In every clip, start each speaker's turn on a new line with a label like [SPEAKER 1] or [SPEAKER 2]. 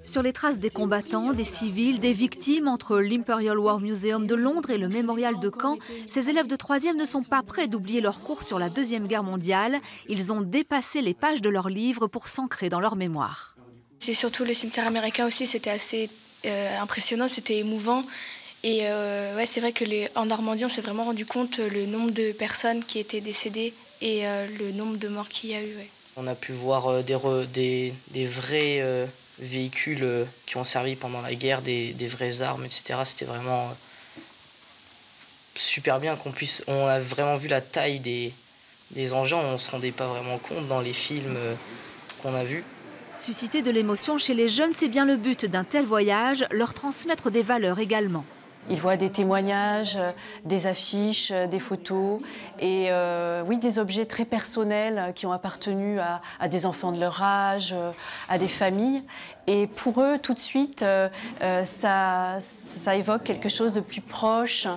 [SPEAKER 1] Sur les traces des combattants, des civils, des victimes entre l'Imperial War Museum de Londres et le mémorial de Caen, ces élèves de 3e ne sont pas prêts d'oublier leur cours sur la Deuxième Guerre mondiale. Ils ont dépassé les pages de leurs livres pour s'ancrer dans leur mémoire.
[SPEAKER 2] C'est surtout le cimetière américain aussi, c'était assez impressionnant, c'était émouvant. Et ouais, c'est vrai qu'en Normandie, on s'est vraiment rendu compte le nombre de personnes qui étaient décédées et le nombre de morts qu'il y a eu. Ouais.
[SPEAKER 3] On a pu voir des vrais véhicules qui ont servi pendant la guerre, des vraies armes, etc. C'était vraiment super bien on a vraiment vu la taille des engins, on ne se rendait pas vraiment compte dans les films qu'on a vus.
[SPEAKER 1] Susciter de l'émotion chez les jeunes, c'est bien le but d'un tel voyage, leur transmettre des valeurs également.
[SPEAKER 4] Ils voient des témoignages, des affiches, des photos et oui, des objets très personnels qui ont appartenu à des enfants de leur âge, à des familles. Et pour eux, tout de suite, ça évoque quelque chose de plus proche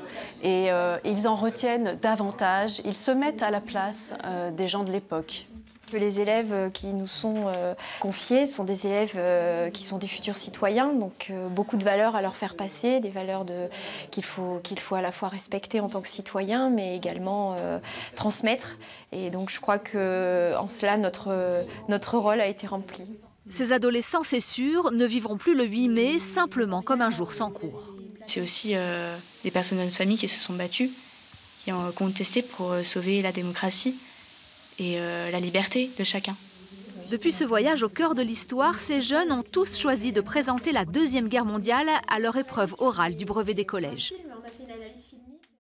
[SPEAKER 4] et ils en retiennent davantage. Ils se mettent à la place des gens de l'époque.
[SPEAKER 5] Les élèves qui nous sont confiés sont des élèves qui sont des futurs citoyens, donc beaucoup de valeurs à leur faire passer, des valeurs qu'il faut à la fois respecter en tant que citoyen, mais également transmettre. Et donc je crois qu'en cela, notre rôle a été rempli.
[SPEAKER 1] Ces adolescents, c'est sûr, ne vivront plus le 8 mai simplement comme un jour sans cours.
[SPEAKER 2] C'est aussi des personnes de notre famille qui se sont battues, qui ont contesté pour sauver la démocratie et la liberté de chacun.
[SPEAKER 1] Depuis ce voyage au cœur de l'histoire, ces jeunes ont tous choisi de présenter la Deuxième Guerre mondiale à leur épreuve orale du brevet des collèges.